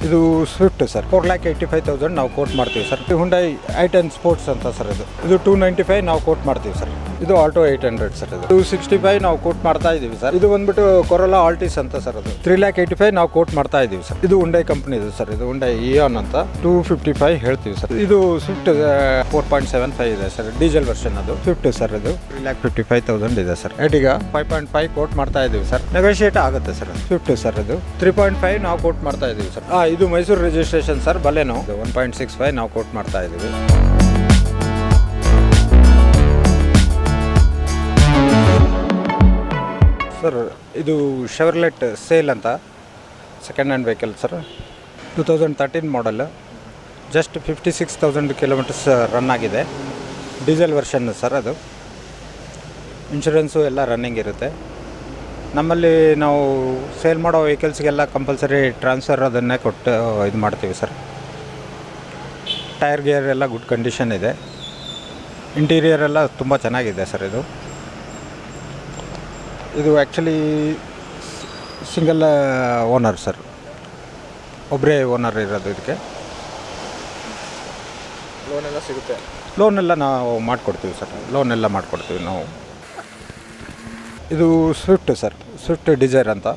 ಇದು Swift sir 4,85,000 ನಾವು coat ಮಾಡ್ತೀವಿ ಸರ್. ಹುಂಡೈ i10 ಸ್ಪೋರ್ಟ್ಸ್ ಅಂತ ಸರ್ ಇದು 295 ನಾವು ಕೋಟ್ ಮಾಡ್ತೀವಿ ಸರ್. ಇದು ಆಲ್ಟೋ 800 ಸರ್. ಇದು 265 ನಾವು ಕೋಟ್ ಮಾಡ್ತಾ ಇದ್ದೀವಿ ಸರ್. ಇದು ಬಂದ್ಬಿಟ್ಟು ಕೊರೋಲಾ ಆಲ್ಟಿಸ್ ಅಂತ ಸರ್. ಅದು 3,85,000 ನಾವು ಕೋಟ್ ಮಾಡ್ತಾ ಇದ್ದೀವಿ ಸರ್. ಇದು ಹುಂಡೈ ಕಂಪ್ನಿ ಇದು ಸರ್. ಇದು ಹುಂಡೈ ಇಯಾನ್ ಅಂತ 255 ಹೇಳ್ತೀವಿ ಸರ್. ಇದು ಸ್ವಿಫ್ಟ್ 4.75 ಇದೆ ಸರ್, ಡೀಸೆಲ್ ವರ್ಷನ್. ಅದು ಸ್ವಿಫ್ಟ್ ಸರ್. ಇದು 3,55,000 ಇದೆ ಸರ್. ಈಗ 5.5 ಕೋಟ್ ಮಾಡ್ತಾ ಇದ್ದೀವಿ ಸರ್. ನೆಗೋಷಿಯೇಟ್ ಆಗುತ್ತೆ ಸರ್. Swift sir. ಇದು 3.5 ನಾವು ಕೋಟ್ ಮಾಡ್ತಾ ಇದ್ದೀವಿ ಸರ್. ಇದು ಮೈಸೂರು ರಿಜಿಸ್ಟ್ರೇಷನ್ ಸರ್. ಬಲೆನೋ 1.65 ನಾವು ಕೋಟ್ ಮಾಡ್ತಾ ಇದ್ದೀವಿ. ಸರ್ ಇದು ಶೆವರ್ಲೆಟ್ ಸೇಲ್ ಅಂತ ಸೆಕೆಂಡ್ ಹ್ಯಾಂಡ್ ವೆಹಿಕಲ್ ಸರ್. 2013 ಮಾಡಲ್, ಜಸ್ಟ್ 56,000 ಕಿಲೋಮೀಟರ್ಸ್ ರನ್ ಆಗಿದೆ. Diesel version sir. ಅದು ಇನ್ಶೂರೆನ್ಸು ಎಲ್ಲ ರನ್ನಿಂಗ್ ಇರುತ್ತೆ. ನಮ್ಮಲ್ಲಿ ನಾವು ಸೇಲ್ ಮಾಡೋ ವೆಹಿಕಲ್ಸ್ಗೆಲ್ಲ ಕಂಪಲ್ಸರಿ ಟ್ರಾನ್ಸ್ಫರ್ ಅದನ್ನೇ ಕೊಟ್ಟು ಇದು ಮಾಡ್ತೀವಿ ಸರ್. ಟೈರ್ ಗೇರ್ ಎಲ್ಲ ಗುಡ್ ಕಂಡೀಷನ್ ಇದೆ. ಇಂಟೀರಿಯರ್ ಎಲ್ಲ ತುಂಬ ಚೆನ್ನಾಗಿದೆ ಸರ್. ಇದು ಆ್ಯಕ್ಚುಲಿ ಸಿಂಗಲ್ ಓನರ್ ಸರ್. ಒಬ್ಬರೇ ಓನರ್ ಇರೋದು. ಇದಕ್ಕೆ ಲೋನೆಲ್ಲ ಸಿಗುತ್ತೆ. ಲೋನೆಲ್ಲ ನಾವು ಮಾಡಿಕೊಡ್ತೀವಿ ಸರ್. ಲೋನೆಲ್ಲ ಮಾಡಿಕೊಡ್ತೀವಿ ನಾವು. ಇದು ಸ್ವಿಫ್ಟ್ ಸರ್. ಸ್ವಿಫ್ಟ್ ಡಿಸೈರ್ ಅಂತ.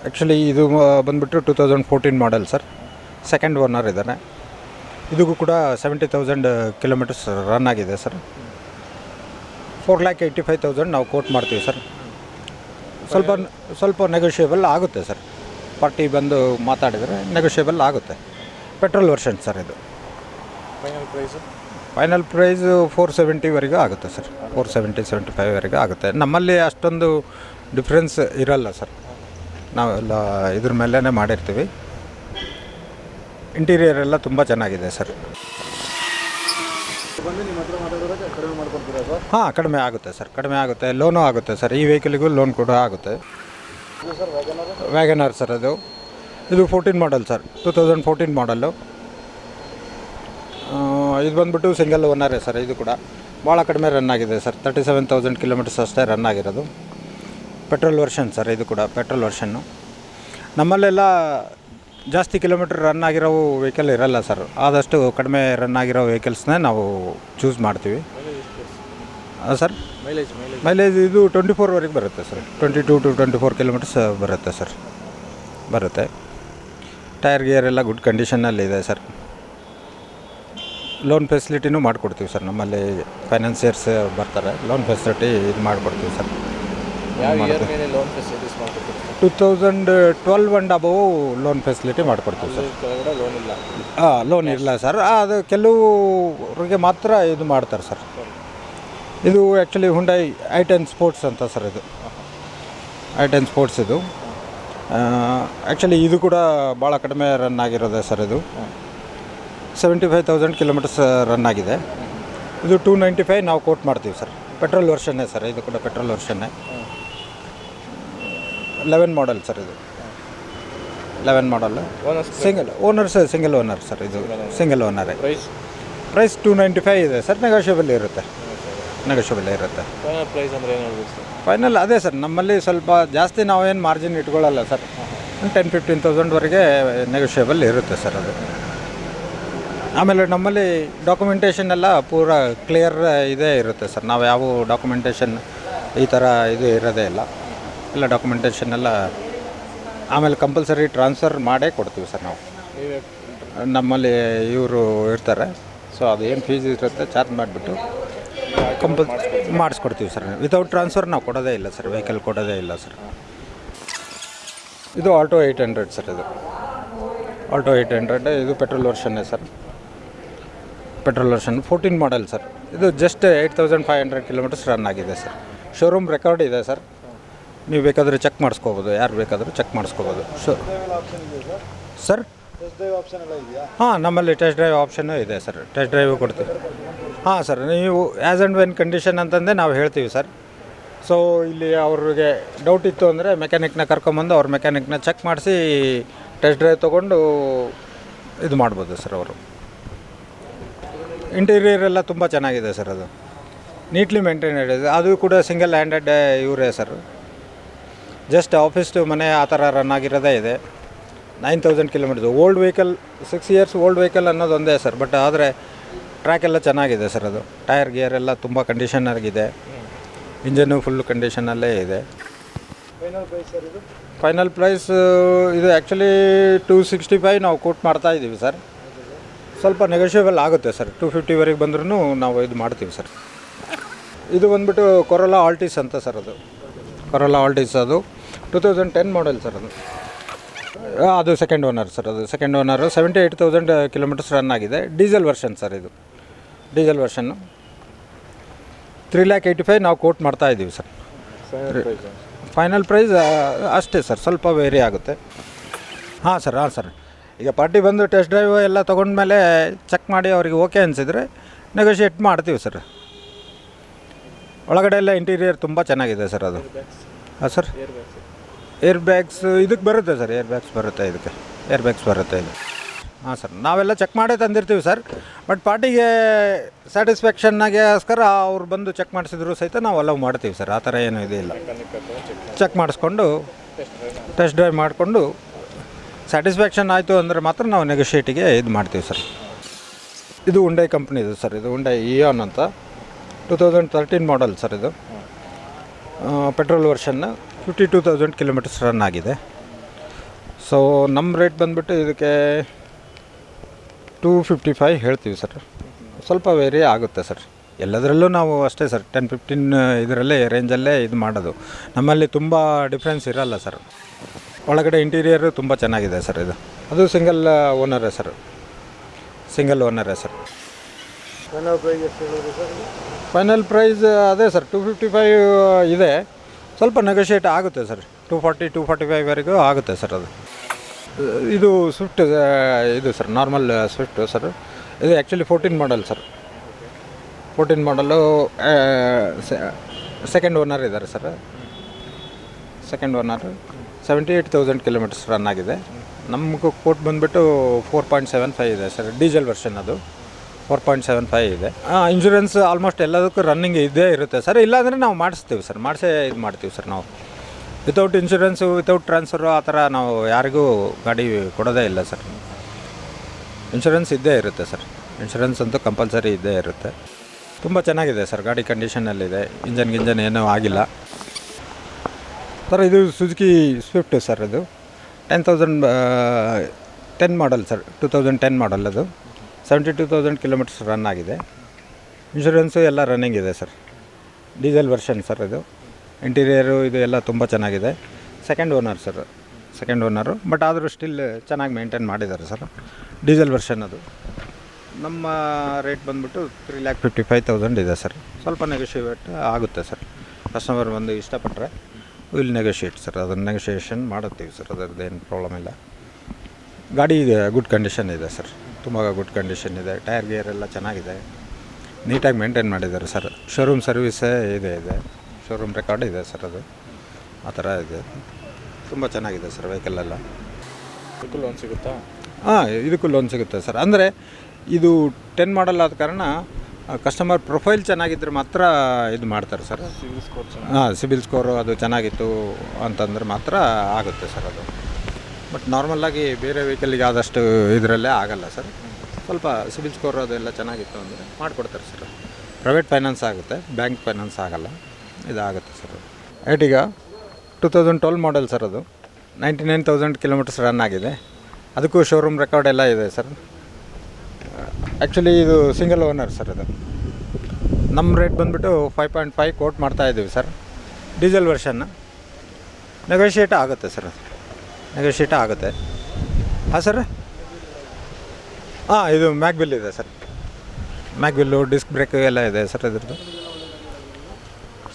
ಆ್ಯಕ್ಚುಲಿ ಇದು ಬಂದುಬಿಟ್ಟು 2014 ಮಾಡಲ್ ಸರ್. ಸೆಕೆಂಡ್ ಓನರ್ ಇದ್ದಾನೆ. ಇದಕ್ಕೂ ಕೂಡ 70,000 ಕಿಲೋಮೀಟರ್ಸ್ ರನ್ ಆಗಿದೆ ಸರ್. 4,85,000 ನಾವು ಕೋಟ್ ಮಾಡ್ತೀವಿ ಸರ್. ಸ್ವಲ್ಪ ನೆಗೋಷಿಯೇಬಲ್ ಆಗುತ್ತೆ ಸರ್. ಪಾರ್ಟಿ ಬಂದು ಮಾತಾಡಿದರೆ ನೆಗೋಷಿಯೇಬಲ್ ಆಗುತ್ತೆ. Petrol version sir. ಇದು ಫೈನಲ್ ಪ್ರೈಸ್ 470ವರೆಗೂ ಆಗುತ್ತೆ ಸರ್. 470-75ವರೆಗೂ ಆಗುತ್ತೆ. ನಮ್ಮಲ್ಲಿ ಅಷ್ಟೊಂದು ಡಿಫ್ರೆನ್ಸ್ ಇರಲ್ಲ ಸರ್. ನಾವೆಲ್ಲ ಇದ್ರ ಮೇಲೇ ಮಾಡಿರ್ತೀವಿ. ಇಂಟೀರಿಯರ್ ಎಲ್ಲ ತುಂಬ ಚೆನ್ನಾಗಿದೆ ಸರ್. ಹಾಂ, ಕಡಿಮೆ ಆಗುತ್ತೆ ಸರ್. ಕಡಿಮೆ ಆಗುತ್ತೆ. ಲೋನು ಆಗುತ್ತೆ ಸರ್. ಈ ವೆಹಿಕಲಿಗೂ ಲೋನ್ ಕೂಡ ಆಗುತ್ತೆ. ವ್ಯಾಗನರ್ ಸರ್. ಇದು 14 ಮಾಡಲ್ ಸರ್. 2014 ಮಾಡಲ್ಲು. ಇದು ಬಂದುಬಿಟ್ಟು ಸಿಂಗಲ್ ಓನರೇ ಸರ್. ಇದು ಕೂಡ ಭಾಳ ಕಡಿಮೆ ರನ್ ಆಗಿದೆ ಸರ್. 37,000 ಕಿಲೋಮೀಟರ್ಸ್ ಅಷ್ಟೇ ರನ್ ಆಗಿರೋದು. Petrol version sir. ಇದು ಕೂಡ ಪೆಟ್ರೋಲ್ ವರ್ಷನ್ನು. ನಮ್ಮಲ್ಲೆಲ್ಲ ಜಾಸ್ತಿ ಕಿಲೋಮೀಟ್ರ್ ರನ್ ಆಗಿರೋ ವೆಹಿಕಲ್ ಇರಲ್ಲ ಸರ್. ಆದಷ್ಟು ಕಡಿಮೆ ರನ್ ಆಗಿರೋ ವೆಹಿಕಲ್ಸ್ನೇ ನಾವು ಚೂಸ್ ಮಾಡ್ತೀವಿ ಸರ್. ಮೈಲೇಜ್ ಇದು 24ವರೆಗೆ ಬರುತ್ತೆ ಸರ್. 22 to 24 ಕಿಲೋಮೀಟರ್ಸ್ ಬರುತ್ತೆ ಸರ್. ಬರುತ್ತೆ. ಟೈರ್ ಗೇರ್ ಎಲ್ಲ ಗುಡ್ ಕಂಡೀಷನ್ನಲ್ಲಿದೆ ಸರ್. ಲೋನ್ ಫೆಸಿಲಿಟಿನೂ ಮಾಡಿಕೊಡ್ತೀವಿ ಸರ್. ನಮ್ಮಲ್ಲಿ ಫೈನಾನ್ಸಿಯರ್ಸ್ ಬರ್ತಾರೆ. ಲೋನ್ ಫೆಸಿಲಿಟಿ ಇದು ಮಾಡಿಕೊಡ್ತೀವಿ sir. 2012 and above loan facility ಮಾಡಿಕೊಡ್ತೀವಿ ಸರ್. ಲೋನ್ ಇಲ್ಲ ಸರ್. ಅದು ಕೆಲವರಿಗೆ ಮಾತ್ರ ಇದು ಮಾಡ್ತಾರೆ ಸರ್. ಇದು ಆ್ಯಕ್ಚುಲಿ ಹುಂಡೈ i10 ಸ್ಪೋರ್ಟ್ಸ್ ಅಂತ ಸರ್. ಇದು i10 ಸ್ಪೋರ್ಟ್ಸ್. ಇದು ಆ್ಯಕ್ಚುಲಿ ಇದು ಕೂಡ ಭಾಳ ಕಡಿಮೆ ರನ್ ಆಗಿರೋದೆ ಸರ್. ಇದು 75,000 ಕಿಲೋಮೀಟರ್ಸ್ ರನ್ ಆಗಿದೆ. ಇದು 295 ನಾವು ಕೋಟ್ ಮಾಡ್ತೀವಿ ಸರ್. ಪೆಟ್ರೋಲ್ ವರ್ಷನ್ನೇ ಸರ್. ಇದು ಕೂಡ ಪೆಟ್ರೋಲ್ ವರ್ಷನ್ನೇ. 11 ಮಾಡಲ್ ಸರ್. ಇದು 11 model. Single owner sir. Single owner sir. ಇದು ಸಿಂಗಲ್ ಓನರೇ. ಪ್ರೈಸ್ 295 ಇದೆ ಸರ್. ನೆಗೋಷಿಯಬಲ್ ಇರುತ್ತೆ. ಫೈನಲ್ ಅದೇ ಸರ್. ನಮ್ಮಲ್ಲಿ ಸ್ವಲ್ಪ ಜಾಸ್ತಿ ನಾವೇನು ಮಾರ್ಜಿನ್ ಇಟ್ಕೊಳ್ಳಲ್ಲ ಸರ್. 10,000-15,000ವರೆಗೆ ನೆಗೋಷಿಯಬಲ್ ಇರುತ್ತೆ ಸರ್. ಅದು ಆಮೇಲೆ ನಮ್ಮಲ್ಲಿ ಡಾಕ್ಯುಮೆಂಟೇಷನ್ ಎಲ್ಲ ಪೂರ ಕ್ಲಿಯರ್ ಇದೇ ಇರುತ್ತೆ ಸರ್. ನಾವು ಯಾವ ಡಾಕ್ಯುಮೆಂಟೇಷನ್ ಈ ಥರ ಇದು ಇರೋದೇ ಇಲ್ಲ. ಎಲ್ಲ ಡಾಕ್ಯುಮೆಂಟೇಷನ್ ಎಲ್ಲ ಆಮೇಲೆ ಕಂಪಲ್ಸರಿ ಟ್ರಾನ್ಸ್ಫರ್ ಮಾಡೇ ಕೊಡ್ತೀವಿ ಸರ್ ನಾವು. ನಮ್ಮಲ್ಲಿ ಇವರು ಇರ್ತಾರೆ. ಸೊ ಅದು ಏನು ಫೀಸ್ ಇರುತ್ತೆ ಚಾರ್ಜ್ ಮಾಡಿಬಿಟ್ಟು ಮಾಡಿಸ್ಕೊಡ್ತೀವಿ ಸರ್. ವಿತೌಟ್ ಟ್ರಾನ್ಸ್ಫರ್ ನಾವು ಕೊಡೋದೇ ಇಲ್ಲ ಸರ್. ವೆಹಿಕಲ್ ಕೊಡೋದೇ ಇಲ್ಲ ಸರ್. ಇದು ಆಲ್ಟೋ 800 ಸರ್. ಇದು ಆಲ್ಟೋ 800. ಇದು ಪೆಟ್ರೋಲ್ ವರ್ಷನ್ನೇ sir. Petrol version 14 model sir. ಇದು ಜಸ್ಟ್ 8,500 ಕಿಲೋಮೀಟರ್ಸ್ ರನ್ ಆಗಿದೆ ಸರ್. ಶೋರೂಮ್ ರೆಕಾರ್ಡ್ ಇದೆ ಸರ್. ನೀವು ಬೇಕಾದರೆ ಚೆಕ್ ಮಾಡಿಸ್ಕೋಬೋದು. ಯಾರು ಬೇಕಾದರೂ ಚೆಕ್ ಮಾಡಿಸ್ಕೋಬೋದು ಸರ್. ಹಾಂ, ನಮ್ಮಲ್ಲಿ ಟೆಸ್ಟ್ ಡ್ರೈವ್ ಆಪ್ಷನ್ನು ಇದೆ ಸರ್. ಟೆಸ್ಟ್ ಡ್ರೈವ್ ಕೊಡ್ತೀವಿ. ಹಾಂ ಸರ್. ನೀವು ಆ್ಯಸ್ ಆ್ಯಂಡ್ ವೆನ್ ಕಂಡೀಷನ್ ಅಂತಂದೇ ನಾವು ಹೇಳ್ತೀವಿ ಸರ್. ಸೊ ಇಲ್ಲಿ ಅವ್ರಿಗೆ ಡೌಟ್ ಇತ್ತು ಅಂದರೆ ಮೆಕ್ಯಾನಿಕ್ನ ಕರ್ಕೊಂಬಂದು ಅವ್ರ ಮೆಕ್ಯಾನಿಕ್ನ ಚೆಕ್ ಮಾಡಿಸಿ ಟೆಸ್ಟ್ ಡ್ರೈವ್ ತೊಗೊಂಡು ಇದು ಮಾಡ್ಬೋದು ಸರ್ ಅವರು. ಇಂಟೀರಿಯರ್ ಎಲ್ಲ ತುಂಬ ಚೆನ್ನಾಗಿದೆ ಸರ್. ಅದು ನೀಟ್ಲಿ ಮೇಂಟೈನ್ ಇದೆ. ಅದು ಕೂಡ ಸಿಂಗಲ್ ಹ್ಯಾಂಡೆಡ್ ಇವರೇ ಸರ್. ಜಸ್ಟ್ ಆಫೀಸ್ ಟು ಮನೆ ಆ ಥರ ರನ್ ಆಗಿರೋದೇ ಇದೆ. 9000 kilometres. Old vehicle, 6 years old vehicle ಅನ್ನೋದು ಒಂದೇ ಸರ್. ಬಟ್ ಆದರೆ ಟ್ರ್ಯಾಕ್ ಎಲ್ಲ ಚೆನ್ನಾಗಿದೆ ಸರ್. ಅದು ಟೈರ್ ಗಿಯರ್ ಎಲ್ಲ ತುಂಬ ಕಂಡೀಷನ್ನಾಗಿದೆ. ಇಂಜನ್ನು ಫುಲ್ ಕಂಡೀಷನಲ್ಲೇ ಇದೆ. ಫೈನಲ್ ಪ್ರೈಸ್ ಇದು ಆ್ಯಕ್ಚುಲಿ 265 ನಾವು ಕೋಟ್ ಮಾಡ್ತಾ ಇದ್ದೀವಿ ಸರ್. ಸ್ವಲ್ಪ ನೆಗೋಷಿಯಬಲ್ ಆಗುತ್ತೆ ಸರ್. 250ವರೆಗೆ ಬಂದ್ರೂ ನಾವು ಇದು ಮಾಡ್ತೀವಿ ಸರ್. ಇದು ಬಂದುಬಿಟ್ಟು ಕೊರೋಲಾ ಆಲ್ಟಿಸ್ ಅಂತ ಸರ್. ಅದು ಕೊರೋಲಾ ಆಲ್ಟಿಸ್, ಅದು 2010 ಮಾಡೆಲ್ ಸರ್. ಅದು ಸೆಕೆಂಡ್ ಓನರ್ ಸರ್. ಅದು ಸೆಕೆಂಡ್ ಓನರು. 78,000 ಕಿಲೋಮೀಟರ್ಸ್ ರನ್ ಆಗಿದೆ. Diesel version sir. ಇದು ಡೀಸೆಲ್ ವರ್ಷನ್ನು 3,85,000 ನಾವು ಕೋಟ್ ಮಾಡ್ತಾ ಇದ್ದೀವಿ ಸರ್. ಫೈನಲ್ ಪ್ರೈಸ್ ಅಷ್ಟೇ ಸರ್, ಸ್ವಲ್ಪ ವೇರಿ ಆಗುತ್ತೆ. ಹಾಂ ಸರ್. ಈಗ ಪಾರ್ಟಿ ಬಂದು ಟೆಸ್ಟ್ ಡ್ರೈವ್ ಎಲ್ಲ ತೊಗೊಂಡ್ಮೇಲೆ ಚೆಕ್ ಮಾಡಿ ಅವ್ರಿಗೆ ಓಕೆ ಅನಿಸಿದರೆ ನೆಗೋಷಿಯೇಟ್ ಮಾಡ್ತೀವಿ ಸರ್. ಒಳಗಡೆ ಎಲ್ಲ ಇಂಟೀರಿಯರ್ ತುಂಬ ಚೆನ್ನಾಗಿದೆ ಸರ್. ಅದು ಹಾಂ ಸರ್. ಏರ್ ಬ್ಯಾಗ್ಸ್ ಇದಕ್ಕೆ ಬರುತ್ತೆ ಸರ್. ಏರ್ ಬ್ಯಾಗ್ಸ್ ಬರುತ್ತೆ ಇದಕ್ಕೆ. ಏರ್ ಬ್ಯಾಗ್ಸ್ ಬರುತ್ತೆ ಇದು. ಹಾಂ ಸರ್, ನಾವೆಲ್ಲ ಚೆಕ್ ಮಾಡೇ ತಂದಿರ್ತೀವಿ ಸರ್. ಬಟ್ ಪಾರ್ಟಿಗೆ ಸ್ಯಾಟಿಸ್ಫ್ಯಾಕ್ಷನ್ನಾಗೋಸ್ಕರ ಅವ್ರು ಬಂದು ಚೆಕ್ ಮಾಡಿಸಿದ್ರು ಸಹಿತ ನಾವು ಅಲೌ ಮಾಡ್ತೀವಿ ಸರ್. ಆ ಥರ ಏನೂ ಇದಿಲ್ಲ. ಚೆಕ್ ಮಾಡಿಸ್ಕೊಂಡು ಟೆಸ್ಟ್ ಡ್ರೈವ್ ಮಾಡಿಕೊಂಡು ಸ್ಯಾಟಿಸ್ಫ್ಯಾಕ್ಷನ್ ಆಯಿತು ಅಂದರೆ ಮಾತ್ರ ನಾವು ನೆಗೋಷಿಯೇಟಿಗೆ ಇದು ಮಾಡ್ತೀವಿ ಸರ್. ಇದು ಹುಂಡೈ ಕಂಪ್ನಿದು ಸರ್. ಇದು ಹುಂಡೈ ಇಯಾನ್ ಅಂತ 2013 ಮಾಡೆಲ್ ಸರ್. ಇದು ಪೆಟ್ರೋಲ್ ವರ್ಷನ್ನು 52,000 ಕಿಲೋಮೀಟರ್ಸ್ ರನ್ ಆಗಿದೆ. ಸೊ ನಮ್ಮ ರೇಟ್ ಬಂದುಬಿಟ್ಟು ಇದಕ್ಕೆ 255 ಹೇಳ್ತೀವಿ ಸರ್. ಸ್ವಲ್ಪ ವೇರಿ ಆಗುತ್ತೆ ಸರ್. ಎಲ್ಲದರಲ್ಲೂ ನಾವು ಅಷ್ಟೇ ಸರ್, 10-15 ಇದರಲ್ಲೇ ರೇಂಜಲ್ಲೇ ಇದು ಮಾಡೋದು. ನಮ್ಮಲ್ಲಿ ತುಂಬ ಡಿಫ್ರೆನ್ಸ್ ಇರೋಲ್ಲ ಸರ್. ಒಳಗಡೆ ಇಂಟೀರಿಯರು ತುಂಬ ಚೆನ್ನಾಗಿದೆ ಸರ್. ಇದು ಅದು ಸಿಂಗಲ್ ಓನರೇ ಸರ್. ಫೈನಲ್ ಪ್ರೈಸ್ ಅದೇ ಸರ್ 255 ಇದೆ. ಸ್ವಲ್ಪ ನೆಗೋಷಿಯೇಟ್ ಆಗುತ್ತೆ ಸರ್. 240-245ವರೆಗೂ ಆಗುತ್ತೆ ಸರ್. ಅದು ಇದು ಸ್ವಿಫ್ಟ್ ಇದು ಸರ್, ನಾರ್ಮಲ್ ಸ್ವಿಫ್ಟು ಸರ್. ಇದು ಆ್ಯಕ್ಚುಲಿ 14 ಮಾಡೆಲ್ ಸರ್. 14 ಮಾಡಲು ಸೆಕೆಂಡ್ ಓನರ್ ಇದ್ದಾರೆ sir. Second owner 78,000 kilometres run ಆಗಿದೆ. ನಮಗೂ ಕೋಟ್ ಬಂದುಬಿಟ್ಟು 4.75 ಇದೆ ಸರ್. ಡೀಸೆಲ್ ವರ್ಷನ್ ಅದು 4.75 ಇದೆ. ಇನ್ಶೂರೆನ್ಸ್ ಆಲ್ಮೋಸ್ಟ್ ಎಲ್ಲದಕ್ಕೂ ರನ್ನಿಂಗ್ ಇದ್ದೇ ಇರುತ್ತೆ ಸರ್. ಇಲ್ಲಾಂದರೆ ನಾವು ಮಾಡಿಸ್ತೀವಿ ಸರ್. ಮಾಡಿಸೇ ಇದು ಮಾಡ್ತೀವಿ ಸರ್. ನಾವು ವಿತೌಟ್ ಇನ್ಶೂರೆನ್ಸು, ವಿತೌಟ್ ಟ್ರಾನ್ಸ್ಫರು ಆ ಥರ ನಾವು ಯಾರಿಗೂ ಗಾಡಿ ಕೊಡೋದೇ ಇಲ್ಲ ಸರ್. ಇನ್ಶೂರೆನ್ಸ್ ಇದ್ದೇ ಇರುತ್ತೆ ಸರ್. ಇನ್ಶೂರೆನ್ಸ್ ಅಂತೂ ಕಂಪಲ್ಸರಿ ಇದ್ದೇ ಇರುತ್ತೆ. ತುಂಬ ಚೆನ್ನಾಗಿದೆ ಸರ್. ಗಾಡಿ ಕಂಡೀಷನಲ್ಲಿದೆ. ಗಿಂಜನ್ ಏನೂ ಆಗಿಲ್ಲ ಸರ್. ಇದು ಸುಜುಕಿ ಸ್ವಿಫ್ಟ್ ಸರ್. ಇದು 10 ಮಾಡಲ್ ಸರ್. 2010 ಮಾಡಲ್. ಅದು 72,000 ಕಿಲೋಮೀಟರ್ಸ್ ರನ್ ಆಗಿದೆ. ಇನ್ಶೂರೆನ್ಸು ಎಲ್ಲ ರನ್ನಿಂಗ್ ಇದೆ ಸರ್. Diesel version sir. ಇದು ಇಂಟೀರಿಯರು ಇದು ಎಲ್ಲ ತುಂಬ ಚೆನ್ನಾಗಿದೆ. Second owner sir. Second owner, but ಆದರೂ ಸ್ಟಿಲ್ ಚೆನ್ನಾಗಿ ಮೇಂಟೈನ್ ಮಾಡಿದ್ದಾರೆ ಸರ್. ಡೀಸೆಲ್ ವರ್ಷನ್ ಅದು. ನಮ್ಮ ರೇಟ್ ಬಂದುಬಿಟ್ಟು 3,55,000 ಇದೆ ಸರ್. ಸ್ವಲ್ಪ ನೆಗೋಷಿಯೇಟ್ ಆಗುತ್ತೆ ಸರ್. ಕಸ್ಟಮರ್ ಬಂದು ಇಷ್ಟಪಟ್ಟರೆ ವಿಲ್ ನೆಗೋಷಿಯೇಟ್ ಸರ್. ಅದನ್ನು ನೆಗೋಷಿಯೇಷನ್ ಮಾಡುತ್ತೀವಿ ಸರ್. ಅದರದ್ದೇನು ಪ್ರಾಬ್ಲಮ್ ಇಲ್ಲ. ಗಾಡಿ ಇದೆ, ಗುಡ್ ಕಂಡೀಷನ್ ಇದೆ ಸರ್. ತುಂಬ ಗುಡ್ ಕಂಡೀಷನ್ ಇದೆ. ಟೈರ್ ಗೇರ್ ಎಲ್ಲ ಚೆನ್ನಾಗಿದೆ. ನೀಟಾಗಿ ಮೇಂಟೈನ್ ಮಾಡಿದ್ದಾರೆ ಸರ್. ಶೋರೂಮ್ ಸರ್ವಿಸೇ ಇದೆ. ಶೋರೂಮ್ ರೆಕಾರ್ಡ್ ಇದೆ ಸರ್. ಅದು ಆ ಥರ ಇದೆ. ತುಂಬ ಚೆನ್ನಾಗಿದೆ ಸರ್ ವೆಹಿಕಲೆಲ್ಲ. ಇದಕ್ಕೂ ಲೋನ್ ಸಿಗುತ್ತಾ? ಹಾಂ, ಇದಕ್ಕೂ ಲೋನ್ ಸಿಗುತ್ತೆ ಸರ್. ಅಂದರೆ ಇದು 10 ಮಾಡಲ್ ಆದ ಕಾರಣ ಕಸ್ಟಮರ್ ಪ್ರೊಫೈಲ್ ಚೆನ್ನಾಗಿದ್ದರೆ ಮಾತ್ರ ಇದು ಮಾಡ್ತಾರೆ sir. CIBIL score CIBIL score ಅದು ಚೆನ್ನಾಗಿತ್ತು ಅಂತಂದ್ರೆ ಮಾತ್ರ ಆಗುತ್ತೆ ಸರ್ ಅದು. ಬಟ್ ನಾರ್ಮಲಾಗಿ ಬೇರೆ ವೆಹಿಕಲ್ಗೆ ಆದಷ್ಟು ಇದರಲ್ಲೇ ಆಗಲ್ಲ ಸರ್. ಸ್ವಲ್ಪ ಸಿಬಿಲ್ ಸ್ಕೋರ್ ಅದೆಲ್ಲ ಚೆನ್ನಾಗಿತ್ತು ಅಂದರೆ ಮಾಡಿಕೊಡ್ತಾರೆ ಸರ್. ಪ್ರೈವೇಟ್ ಫೈನಾನ್ಸ್ ಆಗುತ್ತೆ, ಬ್ಯಾಂಕ್ ಫೈನಾನ್ಸ್ ಆಗಲ್ಲ. ಇದಾಗುತ್ತೆ ಸರ್. Ertiga 2012 model sir. ಅದು 99,000 ಕಿಲೋಮೀಟರ್ಸ್ ರನ್ ಆಗಿದೆ. ಅದಕ್ಕೂ ಶೋರೂಮ್ ರೆಕಾರ್ಡ್ ಎಲ್ಲ ಇದೆ ಸರ್. ಆ್ಯಕ್ಚುಲಿ ಇದು ಸಿಂಗಲ್ ಓನರ್ ಸರ್. ಅದು ನಮ್ಮ ರೇಟ್ ಬಂದುಬಿಟ್ಟು 5.5 ಕೋಟ್ ಮಾಡ್ತಾಯಿದ್ದೀವಿ ಸರ್. ಡೀಸೆಲ್ ವರ್ಷನ್ನು ನೆಗೋಷಿಯೇಟ್ ಆಗುತ್ತೆ ಸರ್. ನೆಗೋಷಿಯೇಟ್ ಆಗುತ್ತೆ. ಹಾಂ ಸರ್. ಇದು ಮ್ಯಾಗ್ವಿಲ್ ಇದೆ ಸರ್. ಮ್ಯಾಗ್ವಿಲ್ಲು, ಡಿಸ್ಕ್ ಬ್ರೇಕ್ ಎಲ್ಲ ಇದೆ ಸರ್ ಇದ್ರದ್ದು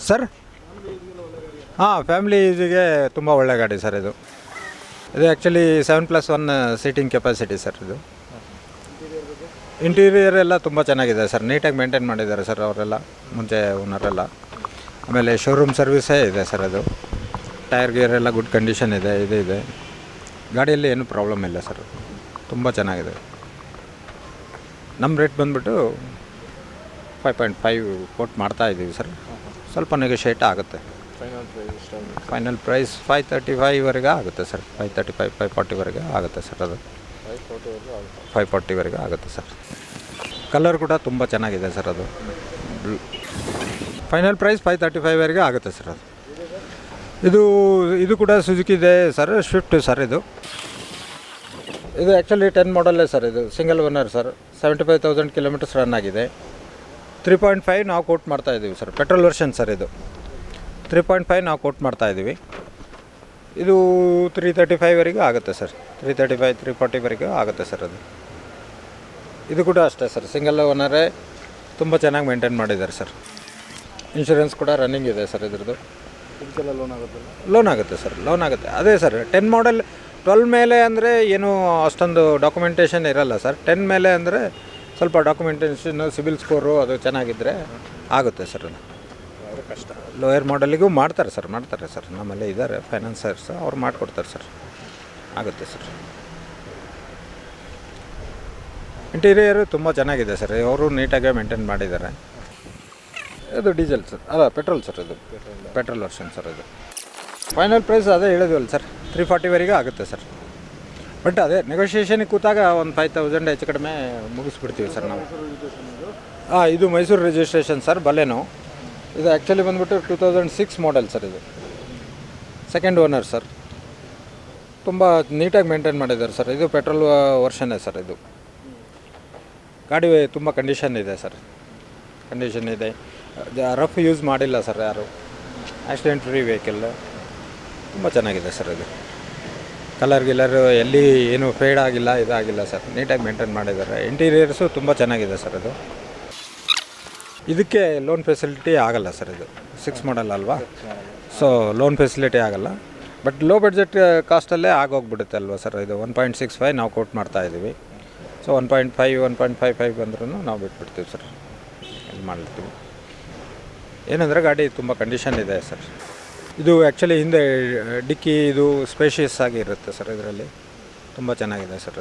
ಸರ್. ಫ್ಯಾಮಿಲಿ ಯೂಸಿಗೆ ತುಂಬ ಒಳ್ಳೆ ಗಾಡಿ ಸರ್. ಇದು ಆ್ಯಕ್ಚುಲಿ 7+1 ಸೀಟಿಂಗ್ ಕೆಪಾಸಿಟಿ ಸರ್. ಇದು ಇಂಟೀರಿಯರ್ ಎಲ್ಲ ತುಂಬ ಚೆನ್ನಾಗಿದೆ ಸರ್. ನೀಟಾಗಿ ಮೇಂಟೈನ್ ಮಾಡಿದ್ದಾರೆ ಸರ್ ಅವರೆಲ್ಲ, ಮುಂಚೆ ಓನರೆಲ್ಲ. ಆಮೇಲೆ ಶೋರೂಮ್ ಸರ್ವಿಸೇ ಇದೆ ಸರ್. ಅದು ಟೈರ್ ಗೇರ್ ಎಲ್ಲ ಗುಡ್ ಕಂಡೀಷನ್ ಇದೆ. ಇದೆ ಗಾಡಿಯಲ್ಲಿ ಏನೂ ಪ್ರಾಬ್ಲಮ್ ಇಲ್ಲ ಸರ್. ತುಂಬ ಚೆನ್ನಾಗಿದೆ. ನಮ್ಮ ರೇಟ್ ಬಂದುಬಿಟ್ಟು 5.5 ಕೋಟ್ ಮಾಡ್ತಾಯಿದ್ದೀವಿ ಸರ್. ಸ್ವಲ್ಪ ನೆಗೋಷಿಯೇಟ್ ಆಗುತ್ತೆ. ಫೈನಲ್ ಪ್ರೈಸ್ ಎಷ್ಟಾಗುತ್ತೆ? ಫೈನಲ್ ಪ್ರೈಸ್ 535ವರೆಗೆ ಆಗುತ್ತೆ ಸರ್. 535 540ವರೆಗೆ ಆಗುತ್ತೆ ಸರ್. ಅದು 540 ಆಗುತ್ತೆ. 540ವರೆಗೆ ಆಗುತ್ತೆ ಸರ್. ಕಲರ್ ಕೂಡ ತುಂಬ ಚೆನ್ನಾಗಿದೆ ಸರ್. ಅದು ಫೈನಲ್ ಪ್ರೈಸ್ 535ವರೆಗೆ ಆಗುತ್ತೆ ಸರ್. ಅದು ಇದು ಕೂಡ ಸುಜುಕಿ ಇದೆ ಸರ್, ಸ್ವಿಫ್ಟ್ ಸರ್. ಇದು ಆ್ಯಕ್ಚುಲಿ 10 ಮಾಡಲ್ಲೇ ಸರ್. ಇದು single owner sir. 75,000 kilometres run ಆಗಿದೆ. 3.5 ನಾವು ಕೋಟ್ ಮಾಡ್ತಾಯಿದ್ದೀವಿ ಸರ್. Petrol version sir. ಇದು 3.5 ನಾವು ಕೋಟ್ ಮಾಡ್ತಾಯಿದ್ದೀವಿ. ಇದು 335ವರೆಗೆ ಆಗುತ್ತೆ ಸರ್. 335 340ವರೆಗೆ ಆಗುತ್ತೆ ಸರ್. ಇದು ಕೂಡ ಅಷ್ಟೇ ಸರ್, ಸಿಂಗಲ್ ಓನರೇ. ತುಂಬ ಚೆನ್ನಾಗಿ ಮೇಂಟೈನ್ ಮಾಡಿದ್ದಾರೆ ಸರ್. ಇನ್ಶೂರೆನ್ಸ್ ಕೂಡ ರನ್ನಿಂಗ್ ಇದೆ ಸರ್ ಇದ್ರದ್ದು. ಇದಕ್ಕೆಲ್ಲ ಲೋನ್ ಆಗುತ್ತಲ್ಲ? ಲೋನ್ ಆಗುತ್ತೆ ಸರ್, ಲೋನ್ ಆಗುತ್ತೆ. ಅದೇ ಸರ್, 10 ಮಾಡಲ್ 12 ಮೇಲೆ ಅಂದರೆ ಏನೂ ಅಷ್ಟೊಂದು ಡಾಕ್ಯುಮೆಂಟೇಷನ್ ಇರಲ್ಲ ಸರ್. 10 ಮೇಲೆ ಅಂದರೆ ಸ್ವಲ್ಪ ಡಾಕ್ಯುಮೆಂಟೇಷನ್ನು, ಸಿಬಿಲ್ ಸ್ಕೋರು ಅದು ಚೆನ್ನಾಗಿದ್ದರೆ ಆಗುತ್ತೆ ಸರ್. ಅದು ಕಷ್ಟ. ಲೋಯರ್ ಮಾಡಲಿಗೂ ಮಾಡ್ತಾರೆ ಸರ್. ನಮ್ಮಲ್ಲೇ ಇದ್ದಾರೆ ಫೈನಾನ್ಸರ್ಸ್, ಅವ್ರು ಮಾಡಿಕೊಡ್ತಾರೆ ಸರ್. ಆಗುತ್ತೆ ಸರ್. ಇಂಟೀರಿಯರು ತುಂಬ ಚೆನ್ನಾಗಿದೆ ಸರ್. ಅವರು ನೀಟಾಗಿ ಮೇಂಟೈನ್ ಮಾಡಿದ್ದಾರೆ. ಇದು ಡೀಸೆಲ್ ಸರ್, ಅಲ್ಲ ಪೆಟ್ರೋಲ್ ಸರ್. ಇದು ಪೆಟ್ರೋಲ್ ವರ್ಷನ್ ಸರ್. ಇದು ಫೈನಲ್ ಪ್ರೈಸ್ ಅದೇ ಹೇಳಿದ್ವಲ್ಲ ಸರ್, 340ವರೆಗೆ ಆಗುತ್ತೆ ಸರ್. ಬಟ್ ಅದೇ ನೆಗೋಷಿಯೇಷನಿಗೆ ಕೂತಾಗ ಒಂದು 5,000 ಹೆಚ್ಚು ಕಡಿಮೆ ಮುಗಿಸ್ಬಿಡ್ತೀವಿ ಸರ್ ನಾವು. ಇದು ಮೈಸೂರು ರಿಜಿಸ್ಟ್ರೇಷನ್ ಸರ್, ಬಲೆನೋ. ಇದು ಆ್ಯಕ್ಚುಲಿ ಬಂದುಬಿಟ್ಟು 2006 ಮಾಡೆಲ್ ಸರ್. ಇದು ಸೆಕೆಂಡ್ ಓನರ್ ಸರ್. ತುಂಬ ನೀಟಾಗಿ ಮೇಂಟೈನ್ ಮಾಡಿದ್ದಾರೆ ಸರ್. ಇದು ಪೆಟ್ರೋಲ್ ವರ್ಷನ್ನೇ ಸರ್. ಇದು ಗಾಡಿ ತುಂಬ ಕಂಡೀಷನ್ ಇದೆ ಸರ್. ರಫ್ ಯೂಸ್ ಮಾಡಿಲ್ಲ ಸರ್ ಯಾರು. Accident free vehicle. ತುಂಬ ಚೆನ್ನಾಗಿದೆ ಸರ್. ಇದು ಕಲರ್ ಎಲ್ಲಿ ಏನು ಫೇಡ್ ಆಗಿಲ್ಲ, ಇದಾಗಿಲ್ಲ ಸರ್. ನೀಟಾಗಿ ಮೇಂಟೈನ್ ಮಾಡಿದ್ದಾರೆ. ಇಂಟೀರಿಯರ್ಸು ತುಂಬ ಚೆನ್ನಾಗಿದೆ ಸರ್. ಇದಕ್ಕೆ ಲೋನ್ ಫೆಸಿಲಿಟಿ ಆಗಲ್ಲ ಸರ್. ಇದು 6 ಮಾಡಲ್ ಅಲ್ವಾ, ಸೊ ಲೋನ್ ಫೆಸಿಲಿಟಿ ಆಗಲ್ಲ. ಬಟ್ ಲೋ ಬಡ್ಜೆಟ್ ಕಾಸ್ಟಲ್ಲೇ ಆಗೋಗ್ಬಿಡುತ್ತೆ ಅಲ್ವಾ ಸರ್. ಇದು 1.65 ನಾವು ಕೋಟ್ ಮಾಡ್ತಾಯಿದ್ದೀವಿ. ಸೊ 1.5 1.55 ಬಂದ್ರೂ ನಾವು ಬಿಟ್ಬಿಡ್ತೀವಿ ಸರ್. ಇದು ಮಾಡಿರ್ತೀವಿ. ಏನಂದರೆ ಗಾಡಿ ತುಂಬ ಕಂಡೀಷನ್ ಇದೆ ಸರ್. ಇದು ಆ್ಯಕ್ಚುಲಿ ಹಿಂದೆ ಡಿಕ್ಕಿ ಇದು ಸ್ಪೇಷಿಯಸ್ ಆಗಿ ಇರುತ್ತೆ ಸರ್. ಇದರಲ್ಲಿ ತುಂಬ ಚೆನ್ನಾಗಿದೆ ಸರ್.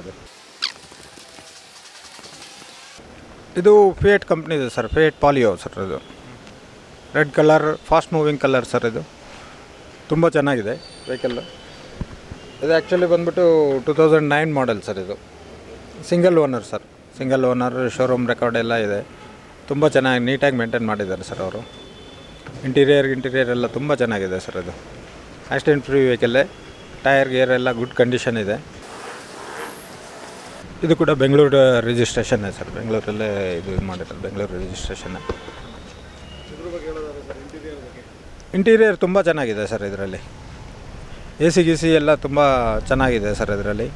ಇದು ಫಿಯೇಟ್ ಕಂಪ್ನಿದು ಸರ್, ಫಿಯೇಟ್ ಪಾಲಿಯೋ ಸರ್. ಇದು red colour, fast moving colour sir. ಇದು ತುಂಬ ಚೆನ್ನಾಗಿದೆ ವೆಹಿಕಲ್ಲು. ಇದು ಆ್ಯಕ್ಚುಲಿ ಬಂದುಬಿಟ್ಟು 2009 ಮಾಡೆಲ್ ಸರ್. ಇದು single owner sir. Single owner, showroom record ಎಲ್ಲ ಇದೆ. ತುಂಬ ಚೆನ್ನಾಗಿ ನೀಟಾಗಿ ಮೇಂಟೈನ್ ಮಾಡಿದ್ದಾರೆ ಸರ್ ಅವರು. ಇಂಟೀರಿಯರ್ ಎಲ್ಲ ತುಂಬ ಚೆನ್ನಾಗಿದೆ ಸರ್. ಇದು ಆಕ್ಸಿಡೆಂಟ್ ಫ್ರೀ ವೆಹಿಕಲ್ಲೇ. ಟೈರ್ ಗೇರ್ ಎಲ್ಲ ಗುಡ್ ಕಂಡೀಷನ್ ಇದೆ. ಇದು ಕೂಡ ಬೆಂಗಳೂರು ರಿಜಿಸ್ಟ್ರೇಷನ್ನೇ ಸರ್. ಬೆಂಗಳೂರಲ್ಲೇ ಇದು ಮಾಡಿರೋದು, ಬೆಂಗಳೂರು ರಿಜಿಸ್ಟ್ರೇಷನ್ನೇ. ಇಂಟೀರಿಯರ್ ತುಂಬ ಚೆನ್ನಾಗಿದೆ ಸರ್. ಇದರಲ್ಲಿ AC ಗೀಸಿ ಎಲ್ಲ ತುಂಬ ಚೆನ್ನಾಗಿದೆ ಸರ್. ಇದರಲ್ಲಿ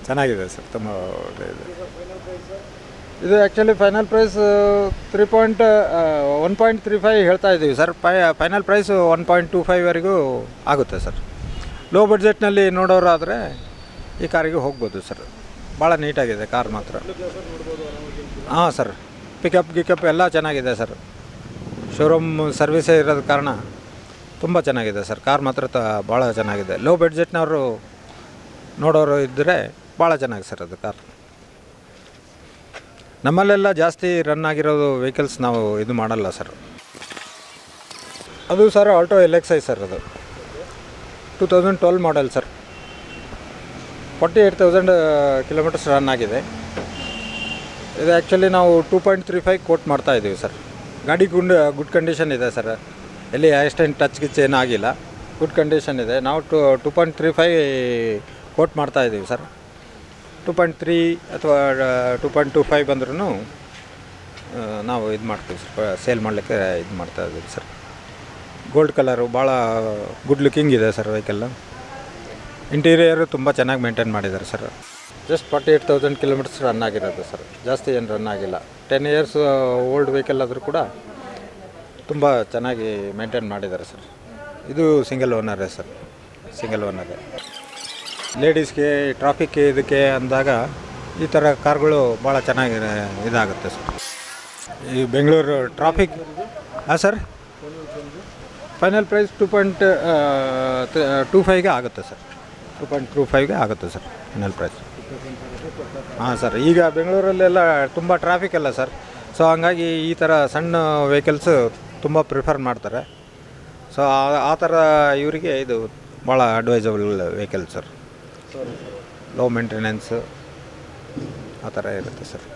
ಚೆನ್ನಾಗಿದೆ ಸರ್, ತುಂಬ ಒಳ್ಳೆಯದು. ಇದು ಆ್ಯಕ್ಚುಲಿ ಫೈನಲ್ ಪ್ರೈಸ್ 1.35 ಹೇಳ್ತಾ ಇದ್ದೀವಿ ಸರ್. ಫೈನಲ್ ಪ್ರೈಸು 1.25ವರೆಗೂ ಆಗುತ್ತೆ ಸರ್. ಲೋ ಬಡ್ಜೆಟ್ನಲ್ಲಿ ನೋಡೋರಾದರೆ ಈ ಕಾರಿಗೆ ಹೋಗ್ಬೋದು ಸರ್. ಭಾಳ ನೀಟಾಗಿದೆ ಕಾರ್ ಮಾತ್ರ. ಹಾಂ ಸರ್, ಪಿಕಪ್ ಎಲ್ಲ ಚೆನ್ನಾಗಿದೆ ಸರ್. ಶೋರೂಮ್ ಸರ್ವಿಸೇ ಇರೋದ ಕಾರಣ ತುಂಬ ಚೆನ್ನಾಗಿದೆ ಸರ್. ಕಾರ್ ಮಾತ್ರ ಭಾಳ ಚೆನ್ನಾಗಿದೆ. ಲೋ ಬಡ್ಜೆಟ್ನವರು ನೋಡೋರು ಇದ್ದರೆ ಭಾಳ ಚೆನ್ನಾಗಿ ಸರ್ ಅದು ಕಾರ್. ನಮ್ಮಲ್ಲೆಲ್ಲ ಜಾಸ್ತಿ ರನ್ ಆಗಿರೋದು ವೆಹಿಕಲ್ಸ್ ನಾವು ಇದು ಮಾಡಲ್ಲ ಸರ್. ಅದು ಸರ್ ಆಲ್ಟೋ LXi ಸರ್. ಅದು 2012 ಮಾಡೆಲ್ ಸರ್. 48,000 ಕಿಲೋಮೀಟರ್ಸ್ ರನ್ ಆಗಿದೆ. ಇದು ಆ್ಯಕ್ಚುಲಿ ನಾವು 2.35 ಕೋಟ್ ಮಾಡ್ತಾಯಿದ್ದೀವಿ ಸರ್. ಗಾಡಿ ಗುಡ್ ಕಂಡೀಷನ್ ಇದೆ ಸರ್. ಎಲ್ಲಿ ಆಕ್ಸಿಡೆಂಟ್ ಟಚ್ ಗಿಚ್ ಏನೂ ಆಗಿಲ್ಲ, ಗುಡ್ ಕಂಡೀಷನ್ ಇದೆ. ನಾವು 2.35 ಕೋಟ್ ಮಾಡ್ತಾಯಿದ್ದೀವಿ ಸರ್. 2.3 ಅಥವಾ 2.25 ಬಂದ್ರೂ ನಾವು ಇದು ಮಾಡ್ತೀವಿ ಸರ್, ಸೇಲ್ ಮಾಡಲಿಕ್ಕೆ ಇದು ಮಾಡ್ತಾಯಿದ್ದೀವಿ ಸರ್. ಗೋಲ್ಡ್ ಕಲರು ಭಾಳ ಗುಡ್ ಲುಕಿಂಗ್ ಇದೆ ಸರ್ ವೆಹಿಕಲ್ಲು. ಇಂಟೀರಿಯರು ತುಂಬ ಚೆನ್ನಾಗಿ ಮೇಂಟೈನ್ ಮಾಡಿದ್ದಾರೆ ಸರ್. ಜಸ್ಟ್ 48,000 ಕಿಲೋಮೀಟರ್ಸ್ ರನ್ ಆಗಿರೋದು ಸರ್. ಜಾಸ್ತಿ ಏನು ರನ್ ಆಗಿಲ್ಲ. 10 ಇಯರ್ಸ್ ಓಲ್ಡ್ ವೆಹಿಕಲ್ ಆದರೂ ಕೂಡ ತುಂಬ ಚೆನ್ನಾಗಿ ಮೇಂಟೈನ್ ಮಾಡಿದ್ದಾರೆ ಸರ್. ಇದು ಸಿಂಗಲ್ ಓನರೇ ಸರ್, ಸಿಂಗಲ್ ಓನರೇ. ಲೇಡೀಸ್ಗೆ ಟ್ರಾಫಿಕ್ ಇದಕ್ಕೆ ಅಂದಾಗ ಈ ಥರ ಕಾರ್ಗಳು ಭಾಳ ಚೆನ್ನಾಗಿ ಇದಾಗುತ್ತೆ ಸರ್. ಈ ಬೆಂಗಳೂರು ಟ್ರಾಫಿಕ್. ಹಾಂ ಸರ್, ಫೈನಲ್ ಪ್ರೈಸ್ 2.25ಗೆ ಆಗುತ್ತೆ ಸರ್. 2.25ಗೆ ಆಗುತ್ತೆ ಸರ್ ಫೈನಲ್ ಪ್ರೈಸ್. ಹಾಂ ಸರ್, ಈಗ ಬೆಂಗಳೂರಲ್ಲೆಲ್ಲ ತುಂಬ ಟ್ರಾಫಿಕ್ ಅಲ್ಲ ಸರ್. ಸೊ ಹಂಗಾಗಿ ಈ ಥರ ಸಣ್ಣ ವೆಹಿಕಲ್ಸು ತುಂಬ ಪ್ರಿಫರ್ ಮಾಡ್ತಾರೆ. ಸೊ ಆ ಥರ ಇವರಿಗೆ ಇದು ಭಾಳ advisable vehicle sir. Low maintenance ಆ ಥರ ಇರುತ್ತೆ ಸರ್.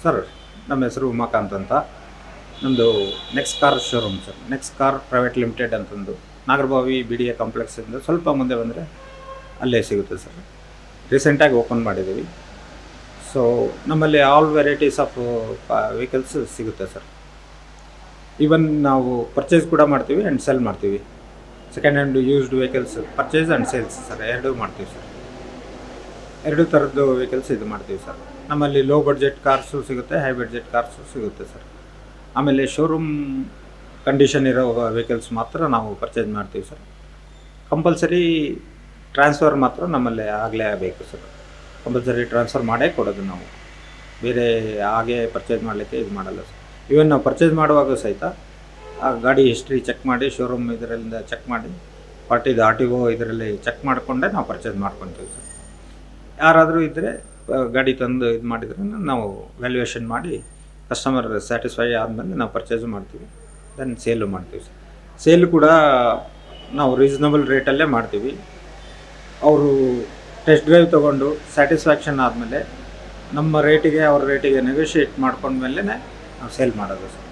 ಸರ್ ನಮ್ಮ ಹೆಸರು ಉಮಾಕಾಂತ್ ಅಂತ. ನಮ್ಮದು next car showroom sir. Next car private limited ಅಂತಂದು ನಾಗರಭಾವಿ BDA ಕಾಂಪ್ಲೆಕ್ಸಿಂದ ಸ್ವಲ್ಪ ಮುಂದೆ ಬಂದರೆ ಅಲ್ಲೇ ಸಿಗುತ್ತೆ ಸರ್. ರೀಸೆಂಟಾಗಿ ಓಪನ್ ಮಾಡಿದ್ದೀವಿ. ಸೊ ನಮ್ಮಲ್ಲಿ ಆಲ್ ವೆರೈಟೀಸ್ ಆಫ್ ವೆಹಿಕಲ್ಸ್ ಸಿಗುತ್ತೆ ಸರ್. ಈವನ್ ನಾವು ಪರ್ಚೇಸ್ ಕೂಡ ಮಾಡ್ತೀವಿ ಆ್ಯಂಡ್ ಸೆಲ್ ಮಾಡ್ತೀವಿ. Second hand used vehicles purchase and sales sir, ಎರಡೂ ಮಾಡ್ತೀವಿ ಸರ್. ಎರಡು ಥರದ್ದು ವೆಹಿಕಲ್ಸ್ ಇದು ಮಾಡ್ತೀವಿ ಸರ್. ನಮ್ಮಲ್ಲಿ ಲೋ ಬಡ್ಜೆಟ್ ಕಾರ್ಸು ಸಿಗುತ್ತೆ, ಹೈ ಬಡ್ಜೆಟ್ ಕಾರ್ಸು ಸಿಗುತ್ತೆ ಸರ್. ಆಮೇಲೆ ಶೋರೂಮ್ ಕಂಡೀಷನ್ ಇರೋ ವೆಹಿಕಲ್ಸ್ ಮಾತ್ರ ನಾವು ಪರ್ಚೇಸ್ ಮಾಡ್ತೀವಿ ಸರ್. ಕಂಪಲ್ಸರಿ ಟ್ರಾನ್ಸ್ಫರ್ ಮಾತ್ರ ನಮ್ಮಲ್ಲಿ ಆಗಲೇ ಬೇಕು ಸರ್. ಕಂಪಲ್ಸರಿ ಟ್ರಾನ್ಸ್ಫರ್ ಮಾಡೇ ಕೊಡೋದು ನಾವು, ಬೇರೆ ಹಾಗೆ ಪರ್ಚೇಸ್ ಮಾಡಲಿಕ್ಕೆ ಇದು ಮಾಡಲ್ಲ ಸರ್. ಈವನ್ ನಾವು ಪರ್ಚೇಸ್ ಮಾಡುವಾಗ ಸಹಿತ ಆ ಗಾಡಿ ಹಿಸ್ಟ್ರಿ ಚೆಕ್ ಮಾಡಿ, ಶೋರೂಮ್ ಇದರಿಂದ ಚೆಕ್ ಮಾಡಿ, ಪಾರ್ಟಿದು RTO ಇದರಲ್ಲಿ ಚೆಕ್ ಮಾಡಿಕೊಂಡೇ ನಾವು ಪರ್ಚೇಸ್ ಮಾಡ್ಕೊತೀವಿ ಸರ್. ಯಾರಾದರೂ ಇದ್ದರೆ ಗಾಡಿ ತಂದು ಇದು ಮಾಡಿದ್ರೆ ನಾವು ವ್ಯಾಲ್ಯೂಯೇಷನ್ ಮಾಡಿ ಕಸ್ಟಮರ್ ಸ್ಯಾಟಿಸ್ಫೈ ಆದಮೇಲೆ ನಾವು ಪರ್ಚೇಸು ಮಾಡ್ತೀವಿ, ದೆನ್ ಸೇಲು ಮಾಡ್ತೀವಿ ಸರ್. ಸೇಲು ಕೂಡ ನಾವು ರೀಸನಬಲ್ ರೇಟಲ್ಲೇ ಮಾಡ್ತೀವಿ. ಅವರು ಟೆಸ್ಟ್ ಡ್ರೈವ್ ತೊಗೊಂಡು ಸ್ಯಾಟಿಸ್ಫ್ಯಾಕ್ಷನ್ ಆದಮೇಲೆ ನಮ್ಮ ರೇಟಿಗೆ ಅವ್ರ ರೇಟಿಗೆ ನೆಗೋಷಿಯೇಟ್ ಮಾಡ್ಕೊಂಡ್ಮೇಲೆ ನಾವು ಸೇಲ್ ಮಾಡೋದು ಸರ್.